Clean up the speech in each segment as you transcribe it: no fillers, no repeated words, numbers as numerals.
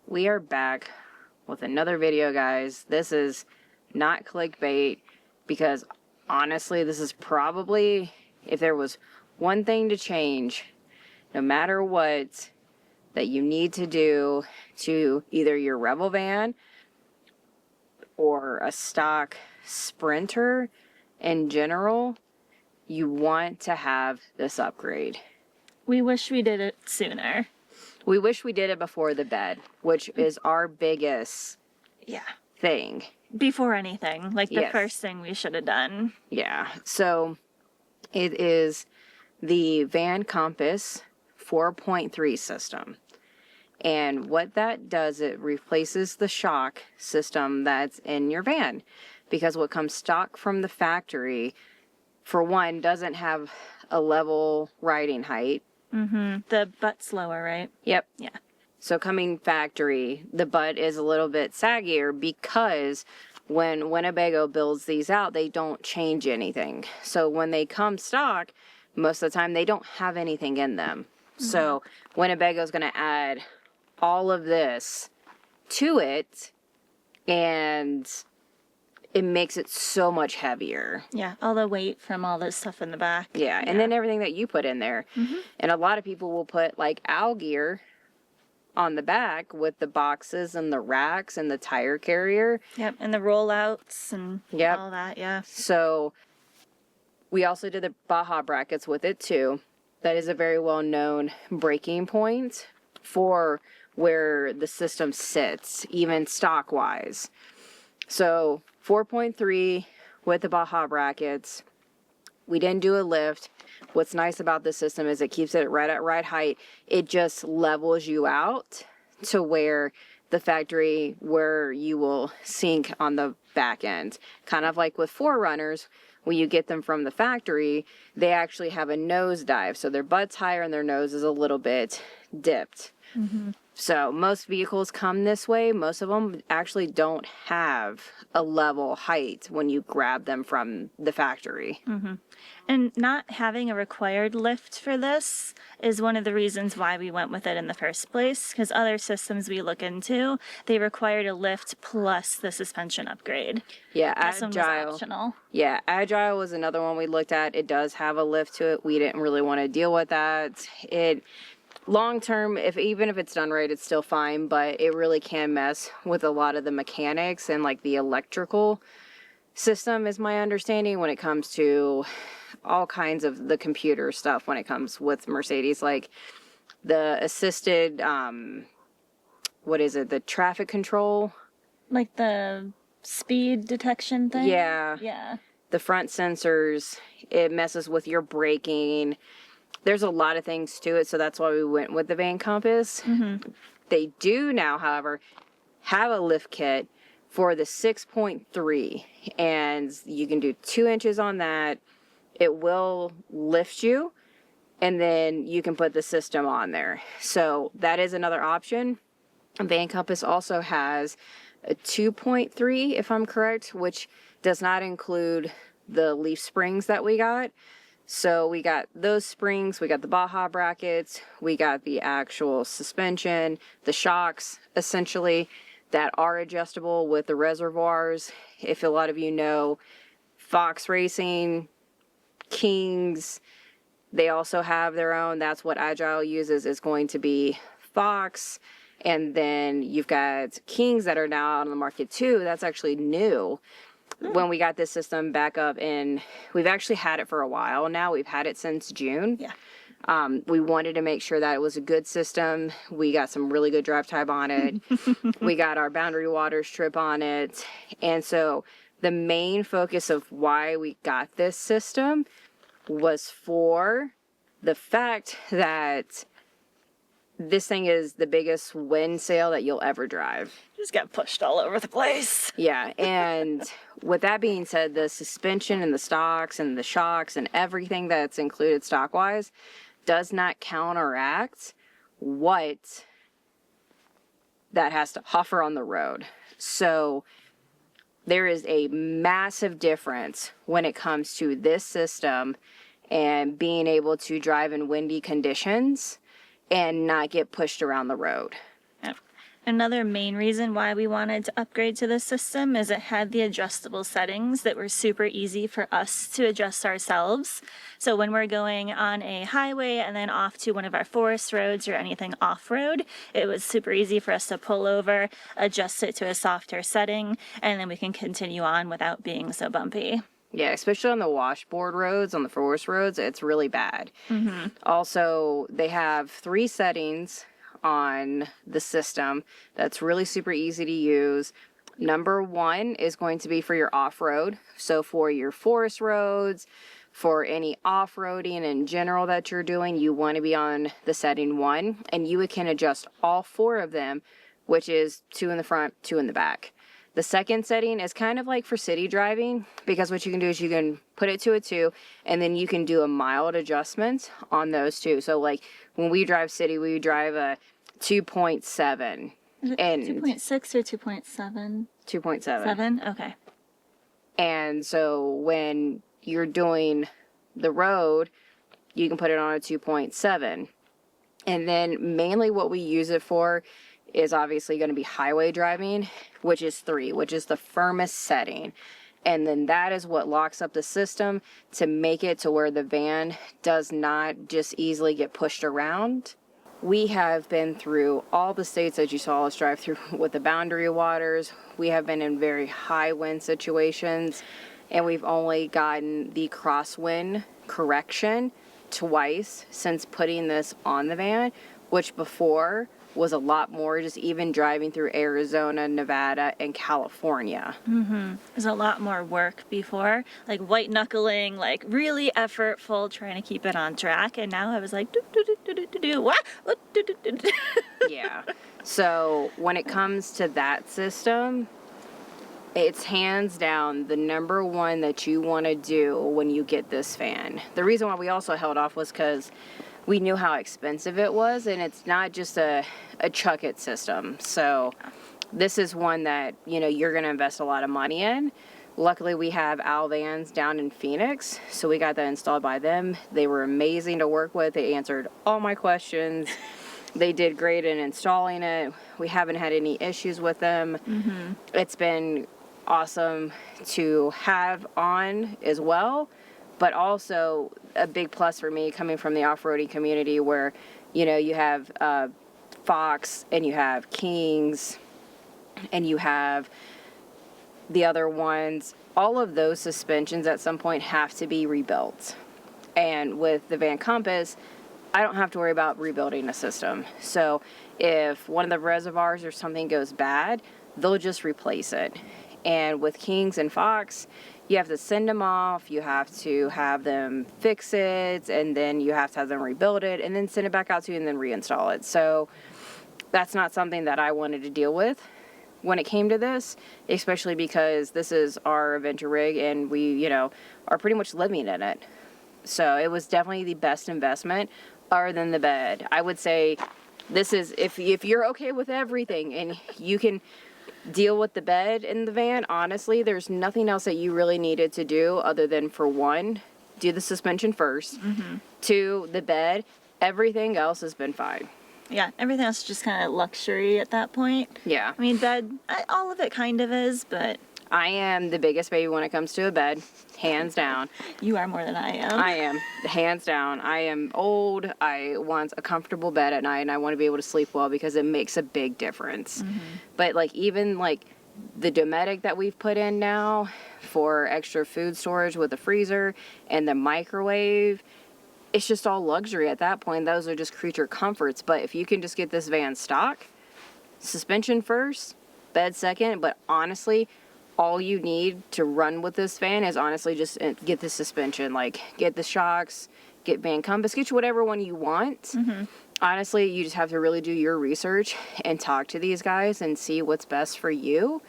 We are back with another video, guys. This is not clickbait because honestly, this is probably, if there was one thing to change, no matter what, that you need to do to either your Rebel van or a stock Sprinter in general, you want to have this upgrade. We wish we did it sooner. We wish we did it before the bed, which is our biggest thing. Before anything, like the Yes. first thing we should have done. Yeah. So it is the Vancompass 4.3 system. And what that does, it replaces the shock system that's in your van. Because what comes stock from the factory, for one, doesn't have a level riding height. Mm-hmm. The butt's lower, right? Yep. Yeah. So coming factory, the butt is a little bit saggier because when Winnebago builds these out, they don't change anything. So when they come stock, most of the time they don't have anything in them. Mm-hmm. So Winnebago's going to add all of this to it, and it makes it so much heavier. Yeah, all the weight from all this stuff in the back. Yeah, and then everything that you put in there. Mm-hmm. And a lot of people will put like owl gear on the back with the boxes and the racks and the tire carrier. Yep, and the rollouts and all that, yeah. So we also did the Baja brackets with it too. That is a very well-known breaking point for where the system sits, even stock-wise. So 4.3 with the Baja brackets. We didn't do a lift. What's nice about this system is it keeps it right at right height. It just levels you out to where the factory, where you will sink on the back end. Kind of like with 4Runners, when you get them from the factory, they actually have a nose dive. So their butt's higher and their nose is a little bit dipped. Mm-hmm. So most vehicles come this way. Most of them actually don't have a level height when you grab them from the factory. Mm-hmm. And not having a required lift for this is one of the reasons why we went with it in the first place, because other systems we look into, they required a lift plus the suspension upgrade. Yeah, this one was optional. Yeah, Agile was another one we looked at. It does have a lift to it. We didn't really want to deal with that. Long term, even if it's done right, it's still fine, but it really can mess with a lot of the mechanics and like the electrical system, is my understanding, when it comes to all kinds of the computer stuff when it comes with Mercedes, like the assisted, the traffic control? Like the speed detection thing? Yeah. Yeah. The front sensors, it messes with your braking. There's a lot of things to it, so that's why we went with the Vancompass. Mm-hmm. They do now, however, have a lift kit for the 6.3, and you can do 2 inches on that. It will lift you, and then you can put the system on there. So that is another option. Vancompass also has a 2.3, if I'm correct, which does not include the leaf springs that we got. So we got those springs, we got the Baja brackets, we got the actual suspension, the shocks, essentially, that are adjustable with the reservoirs. If a lot of you know, Fox Racing, Kings, they also have their own. That's what Agile uses, is going to be Fox. And then you've got Kings that are now out on the market too. That's actually new. When we got this system back up, and we've actually had it for a while now. We've had it since June. Yeah. We wanted to make sure that it was a good system. We got some really good drive time on it. We got our Boundary Waters trip on it. And so the main focus of why we got this system was for the fact that this thing is the biggest wind sail that you'll ever drive. Just got pushed all over the place. Yeah, and with that being said, the suspension and the stocks and the shocks and everything that's included stock-wise does not counteract what that has to offer on the road. So there is a massive difference when it comes to this system and being able to drive in windy conditions and not get pushed around the road. Yep. Another main reason why we wanted to upgrade to this system is it had the adjustable settings that were super easy for us to adjust ourselves. So when we're going on a highway and then off to one of our forest roads or anything off-road, it was super easy for us to pull over, adjust it to a softer setting, and then we can continue on without being so bumpy. Yeah, especially on the washboard roads, on the forest roads, it's really bad. Also, they have 3 settings on the system that's really super easy to use. Number 1 is going to be for your off-road. So for your forest roads, for any off-roading in general that you're doing, you want to be on the setting 1, and you can adjust all 4 of them, which is 2 in the front, 2 in the back. The second setting is kind of like for city driving, because what you can do is you can put it to a 2, and then you can do a mild adjustment on those 2. So like when we drive city, we drive a 2.7. Is it And 2.6 or 2.7? 2.7. 7? Okay. And so when you're doing the road, you can put it on a 2.7. And then mainly what we use it for is obviously going to be highway driving, which is 3, which is the firmest setting. And then that is what locks up the system to make it to where the van does not just easily get pushed around. We have been through all the states that you saw us drive through with the boundary waters. We have been in very high wind situations, and we've only gotten the crosswind correction twice since putting this on the van, which before was a lot more just even driving through Arizona, Nevada, and California. There's a lot more work before, like white knuckling, like really effortful trying to keep it on track. And now I was like, do, do, do, do, do, do, do, what? Do, do, do, do. Yeah. So when it comes to that system, it's hands down the number 1 that you want to do when you get this van. The reason why we also held off was because we knew how expensive it was, and it's not just a chuck it system. So this is one that, you know, you're going to invest a lot of money in. Luckily, we have Al Vans down in Phoenix, so we got that installed by them. They were amazing to work with. They answered all my questions. They did great in installing it. We haven't had any issues with them. It's been awesome to have on as well. But also a big plus for me coming from the off-roading community where, you know, you have Fox and you have Kings and you have the other ones. All of those suspensions at some point have to be rebuilt. And with the Vancompass, I don't have to worry about rebuilding a system. So if one of the reservoirs or something goes bad, they'll just replace it. And with Kings and Fox, you have to send them off, you have to have them fix it, and then you have to have them rebuild it, and then send it back out to you and then reinstall it. So that's not something that I wanted to deal with when it came to this, especially because this is our adventure rig and we, you know, are pretty much living in it. So it was definitely the best investment other than the bed. I would say this is, if you're okay with everything and you can deal with the bed in the van, honestly, there's nothing else that you really needed to do other than, for 1, do the suspension first. 2, the bed. Everything else has been fine. Yeah, everything else is just kind of luxury at that point. Yeah. I mean, bed, all of it kind of is, but I am the biggest baby when it comes to a bed, hands down. you are more than I am. I am, hands down. I am old. I want a comfortable bed at night, and I want to be able to sleep well because it makes a big difference. But like even like the Dometic that we've put in now for extra food storage with the freezer and the microwave, it's just all luxury at that point. Those are just creature comforts. But if you can just get this van stock, suspension first, bed second, but honestly, all you need to run with this van is honestly just get the suspension, like get the shocks, get Vancompass, get you whatever one you want. Honestly, you just have to really do your research and talk to these guys and see what's best for you.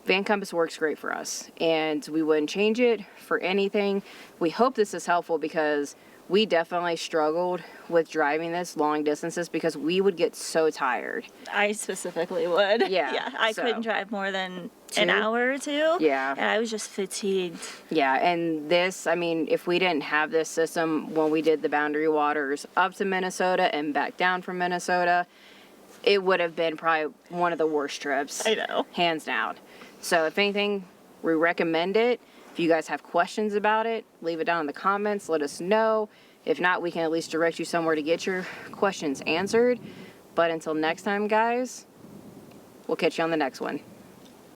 Vancompass works great for us, and we wouldn't change it for anything. We hope this is helpful because we definitely struggled with driving this long distances because we would get so tired. I specifically would. Yeah, I so. couldn't drive more than 2? an hour or 2. Yeah. And I was just fatigued. Yeah, and this, I mean, if we didn't have this system when we did the boundary waters up to Minnesota and back down from Minnesota, it would have been probably one of the worst trips. I know. Hands down. So if anything, we recommend it. If you guys have questions about it, leave it down in the comments. Let us know. If not, we can at least direct you somewhere to get your questions answered. But until next time, guys, we'll catch you on the next one.